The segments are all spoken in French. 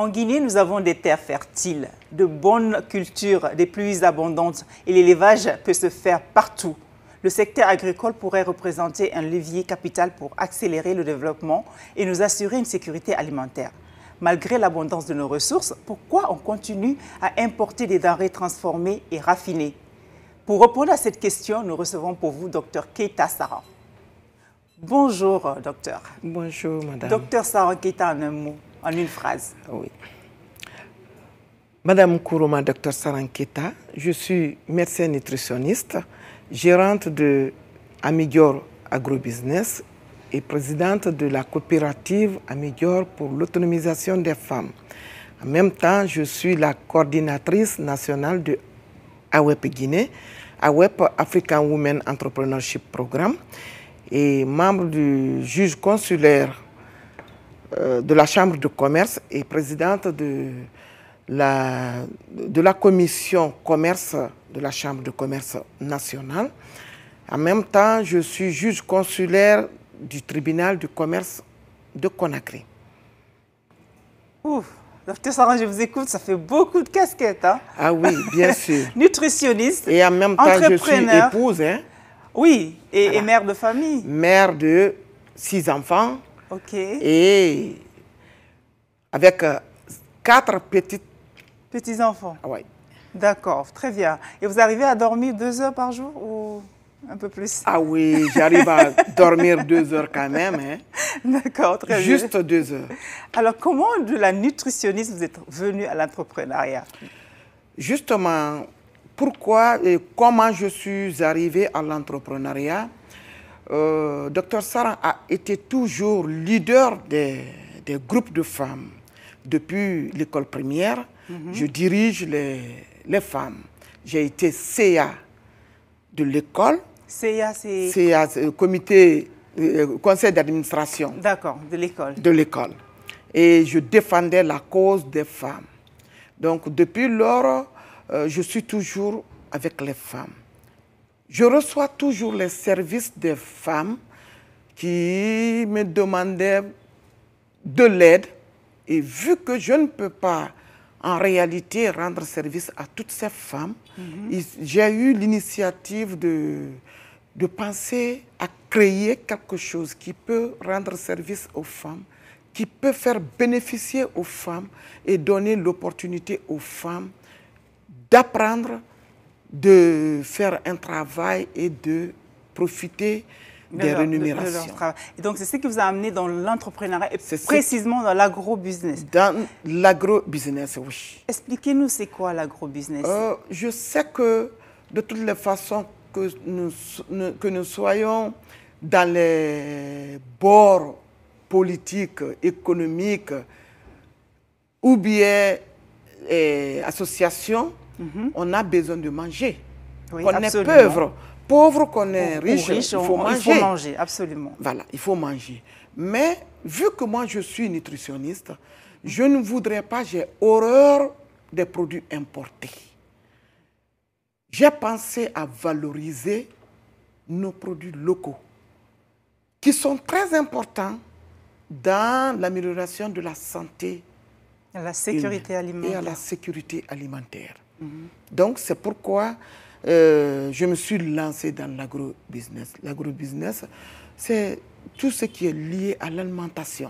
En Guinée, nous avons des terres fertiles, de bonnes cultures, des pluies abondantes et l'élevage peut se faire partout. Le secteur agricole pourrait représenter un levier capital pour accélérer le développement et nous assurer une sécurité alimentaire. Malgré l'abondance de nos ressources, pourquoi on continue à importer des denrées transformées et raffinées? Pour répondre à cette question, nous recevons pour vous Dr Keita Saran. Bonjour, docteur. Bonjour, madame. Docteur Saran Keita, en un mot, en une phrase. Oui. Madame Kourouma, Dr Saran Keita, je suis médecin nutritionniste, gérante de Amidior Agrobusiness et présidente de la coopérative Amidior pour l'autonomisation des femmes. En même temps, je suis la coordinatrice nationale de AWEP Guinée, AWEP African Women Entrepreneurship Programme, et membre du juge consulaire de la Chambre de commerce et présidente de la commission commerce de la Chambre de commerce nationale. En même temps, je suis juge consulaire du tribunal du commerce de Conakry. Ouf, docteur Saran, je vous écoute, ça fait beaucoup de casquettes. Hein? Ah oui, bien sûr. Nutritionniste, et en même temps, je suis épouse. Hein? Oui, et, voilà. Et mère de famille. Mère de 6 enfants. Ok. Et avec 4 petits-enfants. Oui. D'accord, très bien. Et vous arrivez à dormir 2 heures par jour ou un peu plus? Ah oui, j'arrive à dormir 2 heures quand même. Hein. D'accord, très bien. Juste 2 heures. Alors, comment de la nutritionniste vous êtes venue à l'entrepreneuriat? Justement, pourquoi et comment je suis arrivée à l'entrepreneuriat? Dr Saran a été toujours leader des groupes de femmes. Depuis l'école primaire, je dirige les femmes. J'ai été CA de l'école. CA, c'est... CA, comité, conseil d'administration. D'accord, de l'école. De l'école. Et je défendais la cause des femmes. Donc, depuis lors, je suis toujours avec les femmes. Je reçois toujours les services des femmes qui me demandaient de l'aide. Et vu que je ne peux pas en réalité rendre service à toutes ces femmes, j'ai eu l'initiative de penser à créer quelque chose qui peut rendre service aux femmes, qui peut faire bénéficier aux femmes et donner l'opportunité aux femmes d'apprendre, de faire un travail et de profiter des rémunérations. Et donc, c'est ce qui vous a amené dans l'entrepreneuriat et précisément dans l'agro-business. Dans l'agro-business, oui. Expliquez-nous, c'est quoi l'agro-business? Je sais que de toutes les façons que nous soyons dans les bords politiques, économiques ou bien associations, on a besoin de manger. Oui, qu'on est pauvre, qu'on est riche, il faut manger. Il faut manger, absolument. Voilà, il faut manger. Mais vu que moi je suis nutritionniste, je ne voudrais pas, j'ai horreur des produits importés. J'ai pensé à valoriser nos produits locaux, qui sont très importants dans l'amélioration de la santé à la sécurité alimentaire. Et à la sécurité alimentaire. Donc, c'est pourquoi je me suis lancée dans l'agro-business. L'agro-business, c'est tout ce qui est lié à l'alimentation.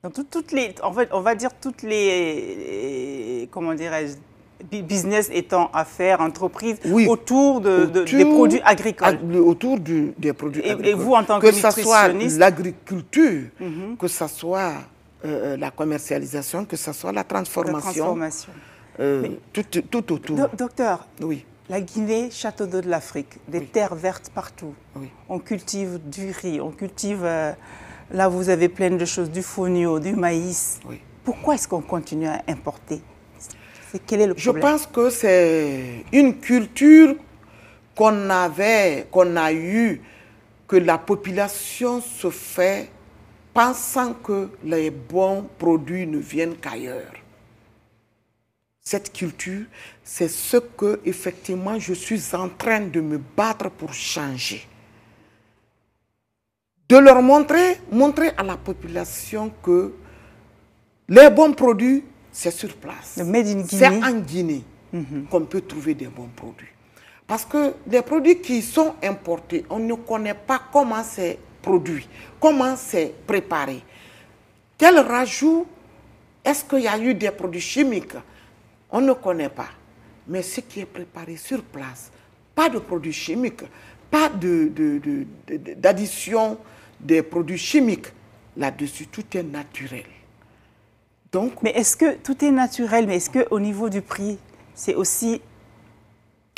Donc, en fait, on va dire toutes les comment dirais-je, business étant affaires, entreprises, oui, autour des produits agricoles. Autour des produits agricoles. Et vous, en tant que nutritionniste, que ce soit l'agriculture, que ce soit la commercialisation, que ce soit la transformation. Tout autour. Docteur, oui. La Guinée, château d'eau de l'Afrique, des terres vertes partout. Oui. On cultive du riz, on cultive, là vous avez plein de choses, du fonio, du maïs. Oui. Pourquoi est-ce qu'on continue à importer? Quel est le problème? Je pense que c'est une culture qu'on a eue, que la population se fait pensant que les bons produits ne viennent qu'ailleurs. Cette culture, c'est ce que, effectivement, je suis en train de me battre pour changer. De leur montrer à la population que Les bons produits, c'est sur place. Le made in Guinée. C'est en Guinée qu'on peut trouver des bons produits. Parce que des produits qui sont importés, on ne connaît pas comment c'est produit, comment c'est préparé. Quel rajout, est-ce qu'il y a eu des produits chimiques? On ne connaît pas. Mais ce qui est préparé sur place, pas de produits chimiques, pas d'addition des produits chimiques. Là-dessus, tout est naturel. Donc, mais est-ce que tout est naturel, mais est-ce qu'au niveau du prix, c'est aussi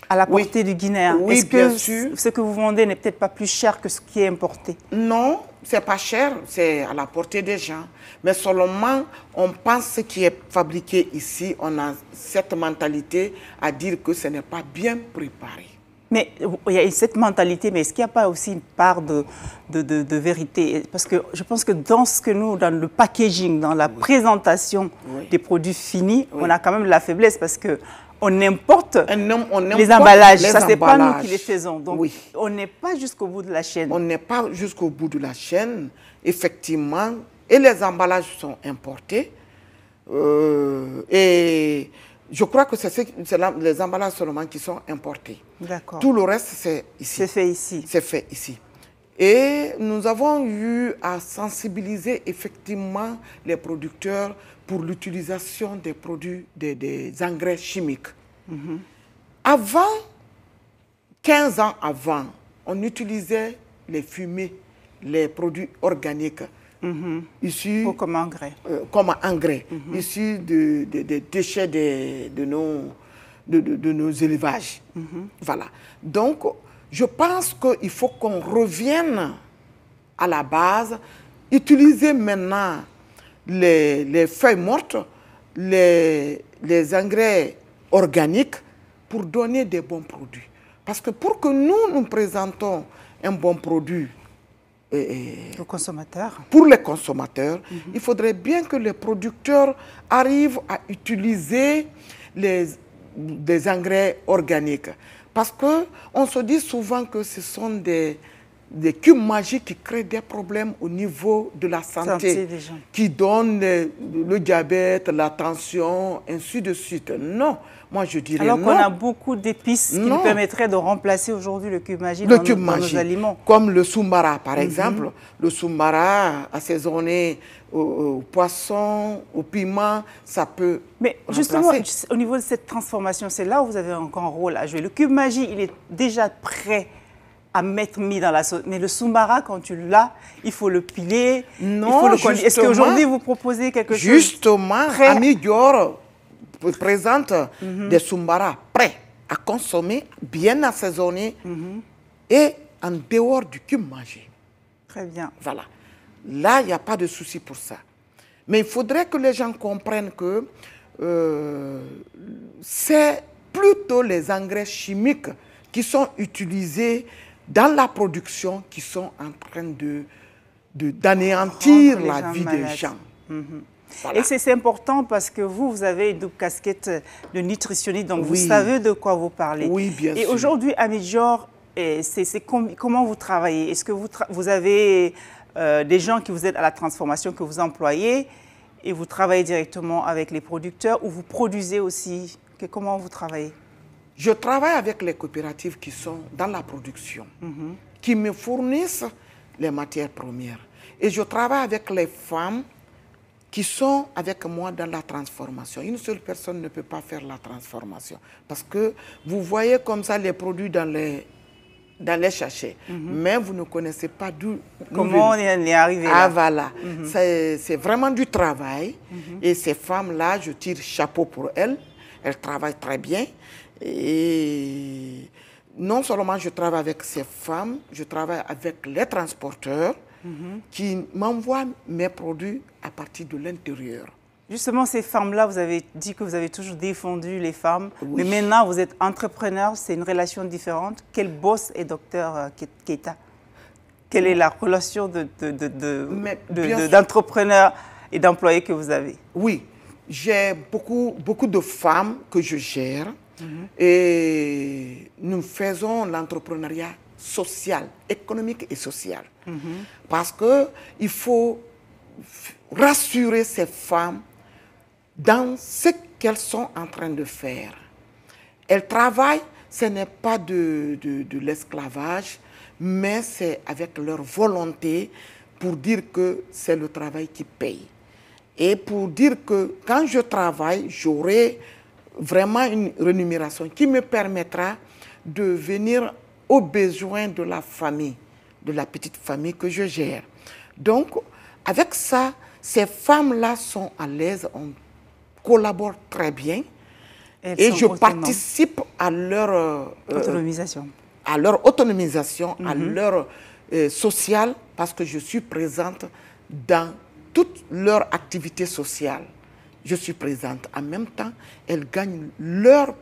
à la portée du Guinéen? Oui, est-ce bien que sûr. ce que vous vendez n'est peut-être pas plus cher que ce qui est importé? Non, c'est pas cher, c'est à la portée des gens. Mais seulement, on pense ce qui est fabriqué ici, on a cette mentalité à dire que ce n'est pas bien préparé. Mais il y a cette mentalité, mais est-ce qu'il n'y a pas aussi une part de vérité? Parce que je pense que dans le packaging, dans la présentation des produits finis, on a quand même de la faiblesse parce que on importe les emballages. Ça, ce n'est pas nous qui les faisons. Donc, on n'est pas jusqu'au bout de la chaîne. On n'est pas jusqu'au bout de la chaîne, effectivement. Et les emballages sont importés. Et je crois que c'est les emballages seulement qui sont importés. D'accord. Tout le reste, c'est ici. C'est fait ici. C'est fait ici. Et nous avons eu à sensibiliser effectivement les producteurs pour l'utilisation des produits, des engrais chimiques. Avant, 15 ans avant, on utilisait les fumées, les produits organiques, issus comme engrais. Issus des déchets de nos élevages. Voilà. Donc, je pense qu'il faut qu'on revienne à la base, utiliser maintenant les feuilles mortes, les engrais organiques pour donner des bons produits. Parce que pour que nous présentons un bon produit pour les consommateurs, il faudrait bien que les producteurs arrivent à utiliser des engrais organiques. Parce qu'on se dit souvent que ce sont des cubes magiques qui créent des problèmes au niveau de la santé des gens, qui donnent le diabète, la tension, ainsi de suite. Non, moi je dirais non. Alors qu'on a beaucoup d'épices qui nous permettraient de remplacer aujourd'hui le cube magique dans nos aliments. Comme le soumara, par exemple. Le soumara assaisonné au poisson, au piment, ça peut Mais justement, au niveau de cette transformation, c'est là où vous avez encore un rôle à jouer. Le cube magique, il est déjà prêt à mettre mis dans la sauce. Mais le soumara, quand tu l'as, il faut le piler. Non, est-ce qu'aujourd'hui, vous proposez quelque chose? Justement, Ami Dior présente des soumara prêts à consommer, bien assaisonnés et en dehors du cube magique. Très bien. Voilà. Là, il n'y a pas de souci pour ça. Mais il faudrait que les gens comprennent que c'est plutôt les engrais chimiques qui sont utilisés dans la production qui sont en train d'anéantir la vie des gens. Voilà. Et c'est important parce que vous avez une double casquette de nutritionniste, donc vous savez de quoi vous parlez. Oui, bien sûr. Et aujourd'hui, Ami Dior, comment vous travaillez? Est-ce que vous avez des gens qui vous aident à la transformation, que vous employez, et vous travaillez directement avec les producteurs, ou vous produisez aussi? Comment vous travaillez? Je travaille avec les coopératives qui sont dans la production, qui me fournissent les matières premières. Et je travaille avec les femmes qui sont avec moi dans la transformation. Une seule personne ne peut pas faire la transformation. Parce que vous voyez comme ça les produits dans les sachets, mais vous ne connaissez pas comment on est arrivé là. Ah voilà, c'est vraiment du travail. Et ces femmes-là, je tire chapeau pour elles. Elles travaillent très bien. Et non seulement je travaille avec ces femmes, je travaille avec les transporteurs qui m'envoient mes produits à partir de l'intérieur. Justement, ces femmes-là, vous avez dit que vous avez toujours défendu les femmes, mais maintenant vous êtes entrepreneur, c'est une relation différente. Quel boss est Dr Keita? Quelle est la relation d'entrepreneur et d'employé que vous avez? Oui, j'ai beaucoup de femmes que je gère et nous faisons l'entrepreneuriat social, économique et social. Parce qu'il faut rassurer ces femmes dans ce qu'elles sont en train de faire. Elles travaillent, ce n'est pas de l'esclavage, mais c'est avec leur volonté pour dire que c'est le travail qui paye. Et pour dire que quand je travaille, j'aurai vraiment une rémunération qui me permettra de venir aux besoins de la famille, de la petite famille que je gère. Donc, avec ça, ces femmes-là sont à l'aise, on collabore très bien et je participe à leur autonomisation, à leur sociale, parce que je suis présente dans toutes leurs activités sociales. Je suis présente. En même temps, elles gagnent leur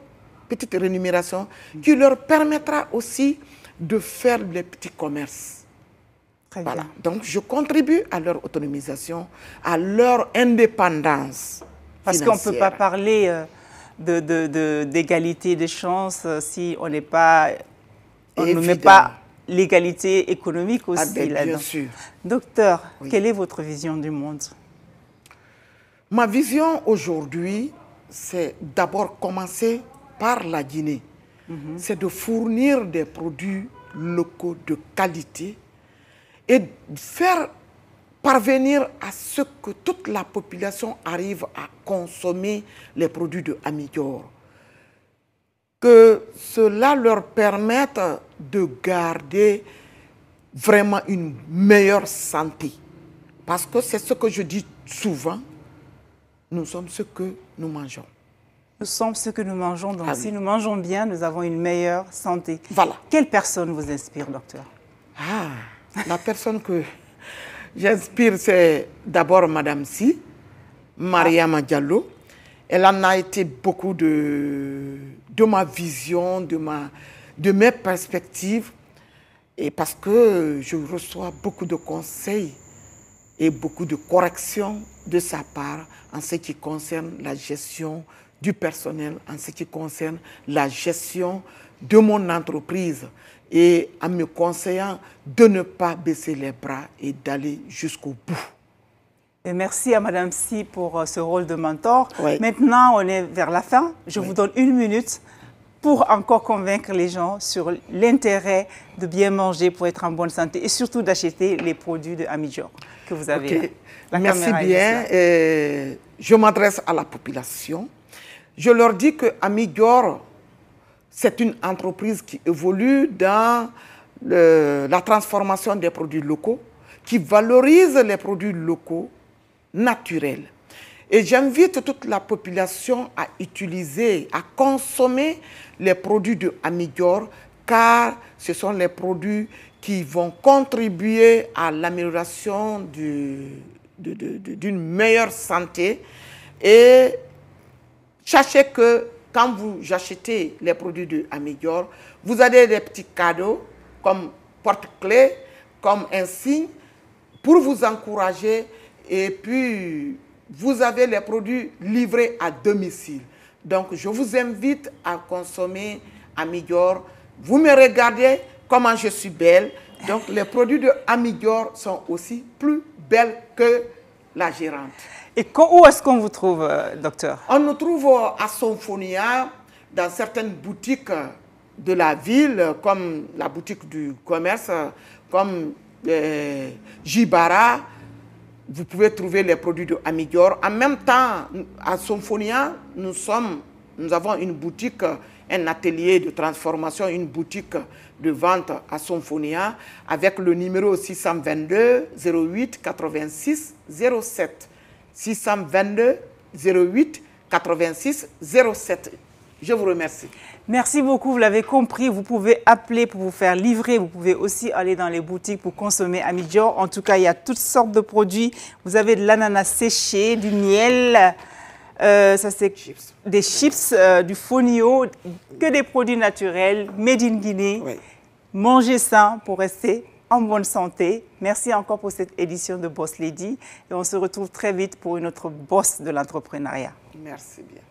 petite rémunération qui leur permettra aussi de faire les petits commerces. Très voilà. bien. Donc, je contribue à leur autonomisation, à leur indépendance. Parce qu'on ne peut pas parler d'égalité des chances si on n'est pas, on ne met pas l'égalité économique aussi là-dedans. Bien sûr. Docteur, quelle est votre vision du monde? Ma vision aujourd'hui, c'est d'abord commencer par la Guinée. C'est de fournir des produits locaux de qualité et faire parvenir à ce que toute la population arrive à consommer les produits de Amigor. Que cela leur permette de garder vraiment une meilleure santé. Parce que c'est ce que je dis souvent, nous sommes ce que nous mangeons. Nous sommes ce que nous mangeons, donc si nous mangeons bien, nous avons une meilleure santé. Voilà. Quelle personne vous inspire, docteur? La personne que j'inspire, c'est d'abord Madame Si, Mariama Diallo. Elle en a été beaucoup de ma vision, de mes perspectives, et parce que je reçois beaucoup de conseils et beaucoup de corrections de sa part en ce qui concerne la gestion du personnel, en ce qui concerne la gestion de mon entreprise, et en me conseillant de ne pas baisser les bras et d'aller jusqu'au bout. Et merci à Madame Si pour ce rôle de mentor. Oui. Maintenant, on est vers la fin. Je vous donne 1 minute pour encore convaincre les gens sur l'intérêt de bien manger pour être en bonne santé et surtout d'acheter les produits de Amigor que vous avez. Merci bien. Je m'adresse à la population. Je leur dis que Amigor, c'est une entreprise qui évolue dans la transformation des produits locaux, qui valorise les produits locaux naturels. Et j'invite toute la population à utiliser, à consommer les produits de Amigor, car ce sont les produits qui vont contribuer à l'amélioration d'une meilleure santé. Et sachez que quand vous achetez les produits de Amigor, vous avez des petits cadeaux comme porte-clés, comme un signe pour vous encourager. Et puis, vous avez les produits livrés à domicile. Donc, je vous invite à consommer Amigor. Vous me regardez comment je suis belle. Donc, les produits de Amigor sont aussi plus belles que la gérante. Et où est-ce qu'on vous trouve, docteur? On nous trouve à Sonfonia, dans certaines boutiques de la ville, comme la boutique du commerce, comme Jibara. Vous pouvez trouver les produits de Amigor. En même temps, à Sonfonia, nous avons une boutique, un atelier de transformation, une boutique de vente à Sonfonia, avec le numéro 622 08 86 07. 622 08 86 07. Je vous remercie. Merci beaucoup, vous l'avez compris, vous pouvez appeler pour vous faire livrer, vous pouvez aussi aller dans les boutiques pour consommer Amigor. En tout cas, il y a toutes sortes de produits. Vous avez de l'ananas séché, du miel, ça c'est des chips, du fonio, que des produits naturels, made in Guinée. Oui. Mangez sain pour rester en bonne santé. Merci encore pour cette édition de Boss Lady et on se retrouve très vite pour une autre boss de l'entrepreneuriat. Merci bien.